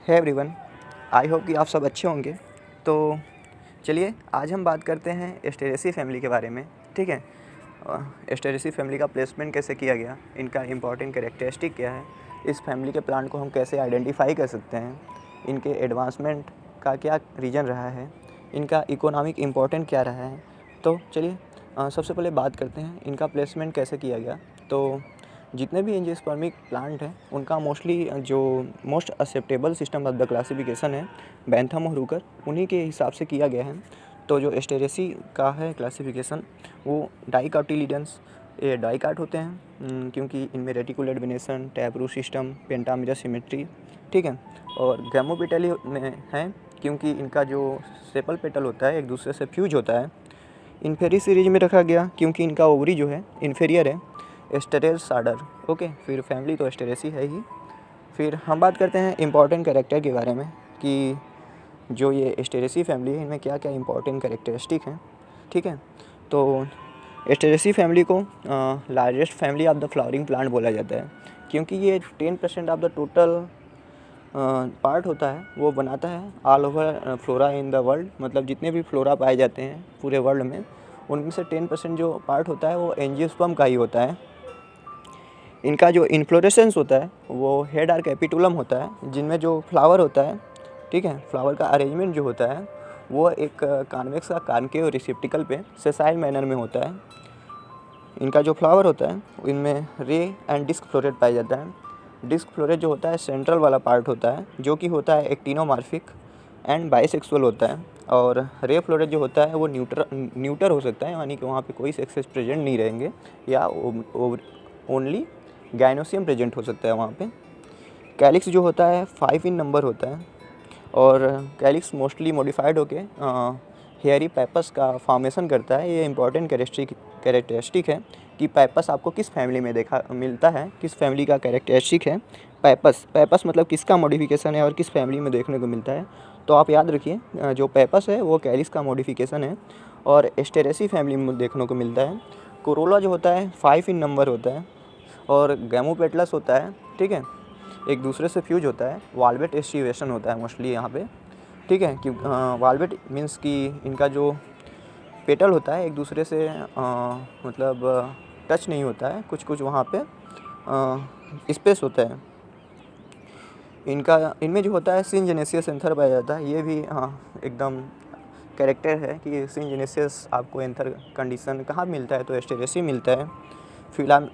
है everyone, I hope कि आप सब अच्छे होंगे। तो चलिए आज हम बात करते हैं एस्टेरेसी फैमिली के बारे में। ठीक है, एस्टेरेसी फैमिली का प्लेसमेंट कैसे किया गया, इनका इंपॉर्टेंट कैरेक्टरिस्टिक क्या है, इस फैमिली के प्लांट को हम कैसे आइडेंटिफाई कर सकते हैं, इनके एडवांसमेंट का क्या रीज़न रहा है, इनका इकोनॉमिक इम्पोर्टेंट क्या रहा है। तो चलिए सबसे पहले बात करते हैं इनका प्लेसमेंट कैसे किया गया। तो जितने भी एंजियोस्पर्मिक प्लांट हैं उनका मोस्टली जो most acceptable system of the classification है बैंथम और हुकर, उन्हीं के हिसाब से किया गया है। तो जो एस्टेरेसी का है क्लासिफिकेशन वो डाइकोटिलिडन्स, ये डाइकाट होते हैं क्योंकि इनमें reticulate venation, taproot system, pentamerous symmetry, ठीक है। और गैमोपेटली में है क्योंकि इनका जो सेपल पेटल होता है एक दूसरे से फ्यूज होता है। इन्फेरी सीरीज में रखा गया क्योंकि इनका ओवरी जो है इन्फेरियर है। एस्टेरेस साडर, ओके, फिर फैमिली तो एस्टेरेसी है ही। फिर हम बात करते हैं इम्पॉर्टेंट कैरेक्टर के बारे में कि जो ये एस्टेरेसी फैमिली है इनमें क्या क्या इंपॉर्टेंट कैरेक्टरिस्टिक हैं। ठीक है, तो एस्टेरेसी फैमिली को largest family of the flowering plant बोला जाता है क्योंकि ये 10% ऑफ द टोटल पार्ट होता है वो बनाता है all over flora in the world. मतलब जितने भी फ्लोरा पाए जाते हैं पूरे वर्ल्ड में उनमें से 10% जो पार्ट होता है वो एंजियोस्पर्म का ही होता है। इनका जो इन्फ्लोरेसेंस होता है वो हेड और कैपिटुलम होता है जिनमें जो फ्लावर होता है, ठीक है, फ्लावर का अरेंजमेंट जो होता है वो एक कॉन्वेक्स का कॉनकेव रिसेप्टिकल पे सेसाइल मैनर में होता है। इनका जो फ्लावर होता है इनमें रे एंड डिस्क फ्लोरेट पाया जाता है। डिस्क फ्लोरेट जो होता है सेंट्रल वाला पार्ट होता है जो कि होता है एक्टिनोमार्फिक एंड बाइसेक्सुअल होता है। और रे फ्लोरेट जो होता है वो न्यूटर हो सकता है, यानी कि वहाँ पे कोई सेक्सेस प्रेजेंट नहीं रहेंगे या ओनली गाइनोसियम प्रेजेंट हो सकता है वहाँ पे। कैलिक्स जो होता है 5 इन नंबर होता है और कैलिक्स मोस्टली मॉडिफाइड होके हेयरी पैपस का फॉर्मेशन करता है। ये इंपॉर्टेंट कैरेक्टरिस्टिक है कि पैपस आपको किस फैमिली में देखा मिलता है, किस फैमिली का कैरेक्टरिस्टिक है पैपस मतलब किसका मॉडिफिकेशन है और किस फैमिली में देखने को मिलता है। तो आप याद रखिए जो पैपस है वो कैलिक्स का मॉडिफिकेशन है और एस्टेरेसी फैमिली में देखने को मिलता है। कोरोला जो होता है 5 इन नंबर होता है और गैमोपेटलस होता है, ठीक है, एक दूसरे से फ्यूज होता है। वाल्वेट एस्टिवेशन होता है मोस्टली यहाँ पे, ठीक है, कि वाल्वेट मीन्स कि इनका जो पेटल होता है एक दूसरे से मतलब टच नहीं होता है, कुछ कुछ वहाँ पे स्पेस होता है। इनमें जो होता है सिनजेनेसियस एंथर पाया जाता है। ये भी एकदम कैरेक्टर है कि सिनजेनेसियस आपको एंथर कंडीशन कहाँ मिलता है, तो एस्टेरेसी मिलता है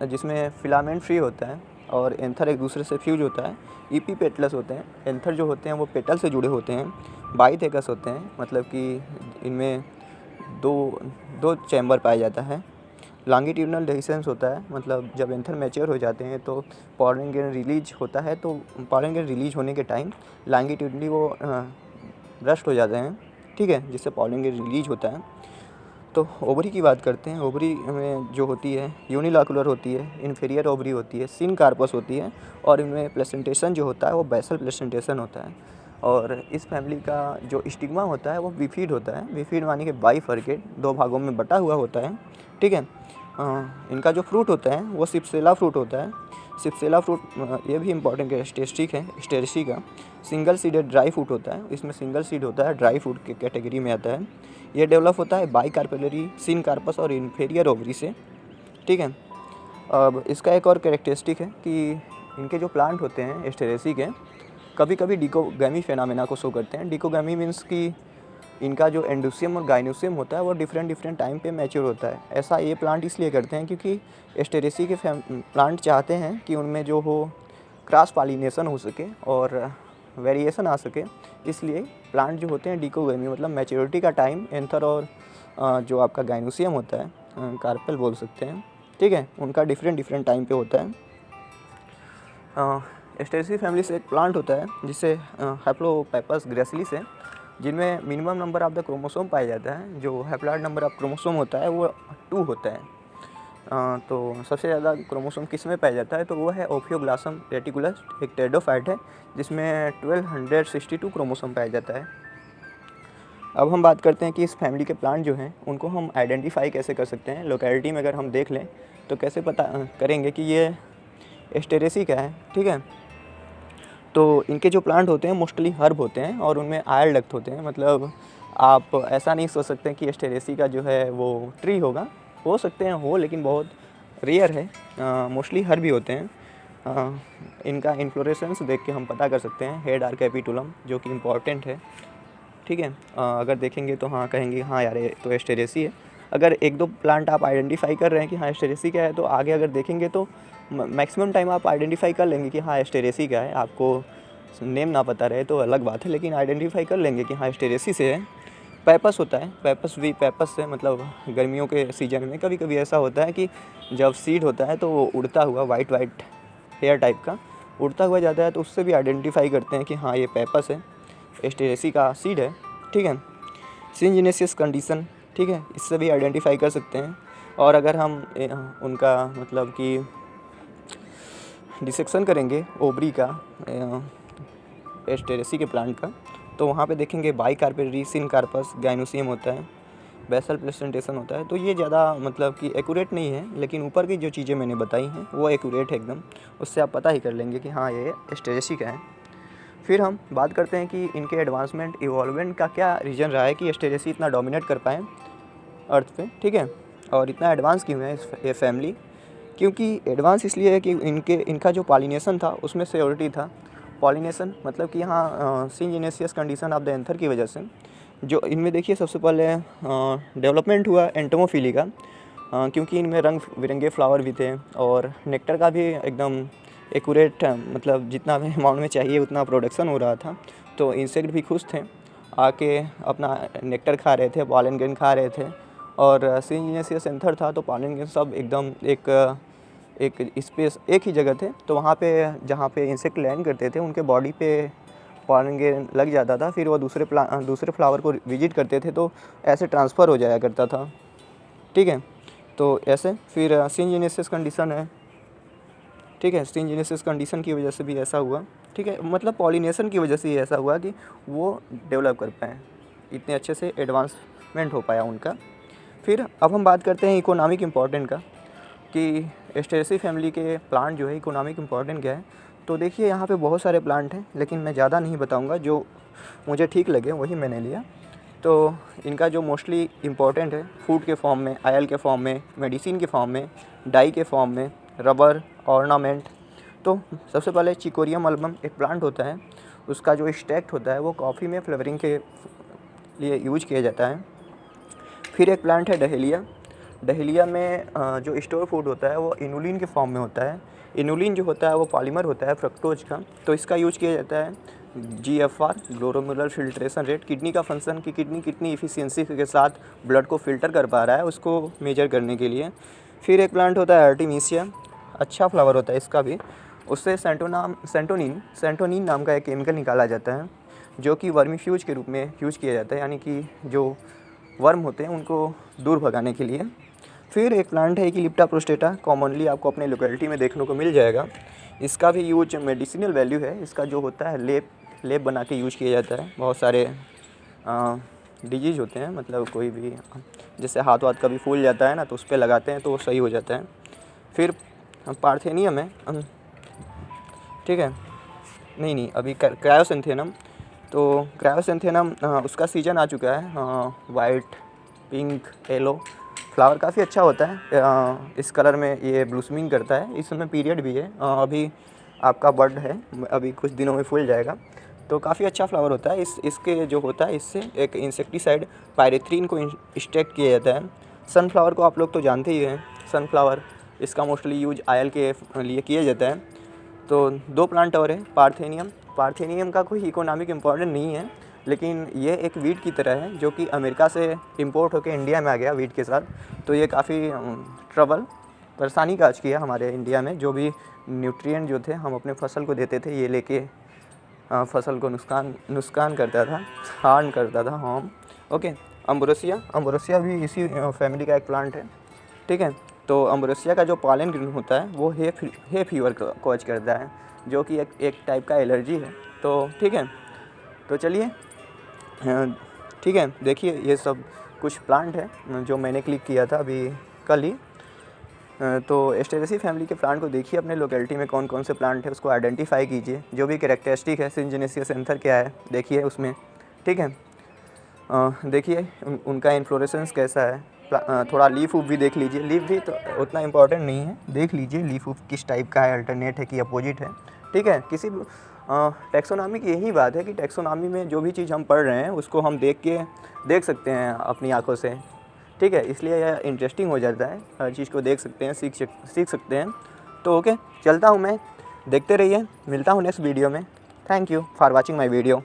जिसमें फिलामेंट फ्री होता है और एंथर एक दूसरे से फ्यूज होता है। ईपी पेटलस होते हैं, एंथर जो होते हैं वो पेटल से जुड़े होते हैं। बाइथेकस होते हैं, मतलब कि इनमें दो चैम्बर पाया जाता है। लॉन्गिट्यूडनल डेhiscence होता है, मतलब जब एंथर मैच्योर हो जाते हैं तो पॉलन ग्रेन रिलीज होता है, तो पॉलन ग्रेन रिलीज होने के टाइम लॉन्गिट्यूडनली वो रस्ट हो जाते हैं, ठीक है, जिससे पॉलन ग्रेन रिलीज होता है। तो ओवरी की बात करते हैं। ओवरी में जो होती है यूनिलॉकुलर होती है, इन्फीरियर ओवरी होती है, सिन कार्पस होती है और इनमें प्लेसेंटेशन जो होता है वो बेसल प्लेसेंटेशन होता है। और इस फैमिली का जो स्टिग्मा होता है वो बिफिड होता है। बिफिड मानी कि बाइफर्केट, 2 भागों में बटा हुआ होता है, ठीक है। इनका जो फ्रूट होता है वो सिप्सेला फ्रूट होता है। सिप्सेला फ्रूट ये भी इंपॉर्टेंट कैरेक्टरिस्टिक है स्टेरेसी का। सिंगल सीडेड ड्राई फ्रूट होता है, इसमें सिंगल सीड होता है, ड्राई फ्रूट के कैटेगरी में आता है। ये डेवलप होता है बाई कार्पेलरी, सिन कार्पस और इन्फीरियर ओवरी से, ठीक है। अब इसका एक और कैरेक्टरिस्टिक है कि इनके जो प्लांट होते हैं एस्टेरेसी के कभी कभी डिकोगैमी फेनामेना को शो करते हैं। डिकोगैमी मीन्स कि इनका जो एंडोसियम और गाइनोसियम होता है वो डिफरेंट टाइम पे मैच्योर होता है। ऐसा ये प्लांट इसलिए करते हैं क्योंकि एस्टेरेसी के प्लांट चाहते हैं कि उनमें जो हो क्रॉस पॉलिनेशन हो सके और वेरिएशन आ सके, इसलिए प्लांट जो होते हैं डिकोगैमी मतलब मैच्योरिटी का टाइम एंथर और जो आपका गाइनोसियम होता है, कार्पेल बोल सकते हैं, ठीक है, उनका डिफरेंट टाइम पे होता है। एस्टेरेसी फैमिली से एक प्लांट होता है जिसे हैप्लोपाइपस ग्रेसिलिस है, जिनमें minimum number of the chromosome पाया जाता है। जो हैप्लॉइड नंबर ऑफ क्रोमोसोम होता है वो 2 होता है। तो सबसे ज़्यादा क्रोमोसोम किस में पाया जाता है, तो वो है ओफियोब्लासम रेटिकुलस, एक टेरिडोफाइट है जिसमें 1262 क्रोमोसोम पाया जाता है। अब हम बात करते हैं कि इस फैमिली के प्लांट जो हैं उनको हम आइडेंटिफाई कैसे कर सकते हैं। लोकेलिटी में अगर हम देख लें तो कैसे पता करेंगे कि ये एस्टेरेसी का है, ठीक है। तो इनके जो प्लांट होते हैं मोस्टली हर्ब होते हैं और उनमें आयल डक्ट होते हैं। मतलब आप ऐसा नहीं सोच सकते कि एस्टेरेसी का जो है वो ट्री होगा, हो सकते हैं हो, लेकिन बहुत रेयर है। मोस्टली हर्ब ही होते हैं। इनका इन्फ्लोरेसेंस देख के हम पता कर सकते हैं, हेड आर कैपिटुलम, जो कि इम्पॉर्टेंट है। ठीक है, अगर देखेंगे तो हाँ कहेंगे हाँ यार ये तो एस्टेरेसी है। अगर एक दो प्लांट आप आइडेंटिफाई कर रहे हैं कि हाँ एस्टेरेसी क्या है, तो आगे अगर देखेंगे तो मैक्सिमम टाइम आप आइडेंटिफाई कर लेंगे कि हाँ एस्टेरेसी क्या है। आपको नेम ना पता रहे तो अलग बात है, लेकिन आइडेंटिफाई कर लेंगे कि हाँ एस्टेरेसी से है। पैपस होता है, पैपस भी पैपस से मतलब गर्मियों के सीज़न में कभी कभी ऐसा होता है कि जब सीड होता है तो वो उड़ता हुआ वाइट वाइट हेयर टाइप का उड़ता हुआ जाता है, तो उससे भी आइडेंटिफाई करते हैं कि हाँ ये पैपस है, एस्टेरेसी का सीड है। ठीक है, सिंजिनेसियस कंडीशन, ठीक है, इससे भी आइडेंटिफाई कर सकते हैं। और अगर हम उनका मतलब कि डिसेक्शन करेंगे ओवरी का एस्टेरेसी के प्लांट का, तो वहाँ पे देखेंगे बाइकार्पेटरी, सिनकार्पस, गाइनोसियम होता है, बेसल प्लेसेंटेशन होता है। तो ये ज़्यादा मतलब कि एक्यूरेट नहीं है, लेकिन ऊपर की जो चीज़ें मैंने बताई हैं वो एक्यूरेट है एकदम। उससे आप पता ही कर लेंगे कि हाँ ये एस्टेरेसी का है। फिर हम बात करते हैं कि इनके एडवांसमेंट इवॉल्वमेंट का क्या रीज़न रहा है कि एस्टेरेसी इतना डोमिनेट कर पाएँ अर्थ पे। ठीक है, और इतना एडवांस क्यों है ये फैमिली? क्योंकि एडवांस इसलिए है कि इनका जो पॉलिनेशन था उसमें सियोरिटी था। पॉलिनेशन मतलब कि यहाँ सिंजिनेसियस कंडीशन ऑफ द एंथर की वजह से जो इनमें देखिए सबसे पहले डेवलपमेंट हुआ एंटोमोफिली का, क्योंकि इनमें रंग बिरंगे फ्लावर भी थे और नेक्टर का भी एकदम एक्यूरेट मतलब जितना भी अमाउंट में चाहिए उतना प्रोडक्शन हो रहा था। तो इंसेक्ट भी खुश थे, आके अपना नेक्टर खा रहे थे, पॉलन ग्रेन खा रहे थे। और सिंजिनेसियस एंथर था तो पॉलन ग्रेन सब एकदम एक स्पेस एक ही जगह थे, तो वहाँ पे जहाँ पे इंसेक्ट लैंड करते थे उनके बॉडी पे पॉलन ग्रेन लग जाता था। फिर वो दूसरे फ्लावर को विजिट करते थे, तो ऐसे ट्रांसफ़र हो जाया करता था। ठीक है, तो ऐसे फिर सिंजिनेसियस कंडीशन है। ठीक है, सिंजिनेसियस कंडीशन की वजह से भी ऐसा हुआ। ठीक है, मतलब पॉलिनेशन की वजह से ही ऐसा हुआ कि वो डेवलप कर पाएँ, इतने अच्छे से एडवांसमेंट हो पाया उनका। फिर अब हम बात करते हैं इकोनॉमिक इम्पोर्टेंट का, कि एस्टेरेसी फैमिली के प्लांट जो है इकोनॉमिक इम्पोर्टेंट क्या है। तो देखिए यहाँ पे बहुत सारे प्लांट हैं, लेकिन मैं ज़्यादा नहीं बताऊँगा, जो मुझे ठीक लगे वही मैंने लिया। तो इनका जो मोस्टली इम्पोर्टेंट है फूड के फॉर्म में, आयल के फॉर्म में, मेडिसिन के फॉर्म में, डाई के फॉर्म में, रबर, ऑर्नामेंट। तो सबसे पहले चिकोरियम अल्बम एक प्लांट होता है, उसका जो एक्सट्रैक्ट होता है वो कॉफ़ी में फ्लेवरिंग के लिए यूज किया जाता है। फिर एक प्लांट है डहेलिया। डहेलिया में जो स्टोर फूड होता है वो इनुलिन के फॉर्म में होता है। इनुलिन जो होता है वो पॉलीमर होता है फ्रक्टोज का, तो इसका यूज किया जाता है। GFR glomerular filtration rate, kidney का फंक्शन कि किडनी कितनी इफ़िशियंसी के साथ ब्लड को फ़िल्टर कर पा रहा है उसको मेजर करने के लिए। फिर एक प्लांट होता है आर्टिमीसिया, अच्छा फ्लावर होता है इसका भी। उससे सेंटोनिन नाम का एक केमिकल निकाला जाता है, जो कि वर्मीफ्यूज के रूप में यूज किया जाता है, यानी कि जो वर्म होते हैं उनको दूर भगाने के लिए। फिर एक प्लांट है इक्लिप्टा प्रोस्टेटा, कॉमनली आपको अपने लोकेलिटी में देखने को मिल जाएगा। इसका भी यूज मेडिसिनल वैल्यू है। इसका जो होता है लेप बना के यूज किया जाता है। बहुत सारे डिजीज़ होते हैं, मतलब कोई भी जैसे हाथ वाथ कभी फूल जाता है ना, तो उस पर लगाते हैं तो वो सही हो जाता है। फिर पार्थेनियम है, ठीक है, नहीं अभी क्रायोसेंथेनम। तो क्रायोसेंथेनम उसका सीजन आ चुका है। वाइट, पिंक, येलो फ्लावर काफ़ी अच्छा होता है। इस कलर में ये ब्लूसमिंग करता है। इसमें पीरियड भी है, अभी आपका बर्ड है, अभी कुछ दिनों में फूल जाएगा। तो काफ़ी अच्छा फ्लावर होता है। इसके जो होता है इससे एक इंसेक्टिसाइड पायरेथ्रिन को इंस्ट्रैक्ट किया जाता है। सनफ्लावर को आप लोग तो जानते ही हैं, सनफ्लावर इसका मोस्टली यूज आयल के लिए किया जाता है। तो दो प्लांट और है, पार्थेनियम का कोई इकोनॉमिक इम्पोर्टेंट नहीं है, लेकिन ये एक वीट की तरह है जो कि अमेरिका से इंपोर्ट होकर इंडिया में आ गया वीट के साथ। तो ये काफ़ी परेशानी काज किया हमारे इंडिया में। जो भी न्यूट्रिएंट जो थे हम अपने फसल को देते थे, ये लेके फसल को नुकसान करता था, हार्म करता था हार्म। ओके, अम्ब्रोसिया भी इसी फैमिली का एक प्लांट है। ठीक है, तो अम्ब्रोसिया का जो पॉलन ग्रेन होता है वो हे फीवर कॉज करता है, जो कि एक टाइप का एलर्जी है। तो ठीक है, तो चलिए ठीक है, देखिए ये सब कुछ प्लांट है जो मैंने क्लिक किया था अभी कल ही। तो एस्टेरेसी फैमिली के प्लांट को देखिए, अपने लोकेलिटी में कौन कौन से प्लांट है उसको आइडेंटिफाई कीजिए, जो भी कैरेक्टरिस्टिक है, सिंजेनेसियस एंथर क्या है देखिए उसमें, ठीक है। देखिए उनका इन्फ्लोरेसेंस कैसा है, थोड़ा लीफ ऊफ भी देख लीजिए, लीफ भी तो उतना इम्पोर्टेंट नहीं है, देख लीजिए लीफ ऊफ किस टाइप का है, अल्टरनेट है कि अपोजिट है, ठीक है। किसी टैक्सोनॉमी की यही बात है कि टैक्सोनॉमी में जो भी चीज़ हम पढ़ रहे हैं उसको हम देख सकते हैं अपनी आँखों से, ठीक है। इसलिए यह इंटरेस्टिंग हो जाता है, हर चीज़ को देख सकते हैं, सीख सकते हैं। तो ओके, चलता हूँ मैं, देखते रहिए, मिलता हूँ नेक्स्ट वीडियो में। Thank you for watching my video.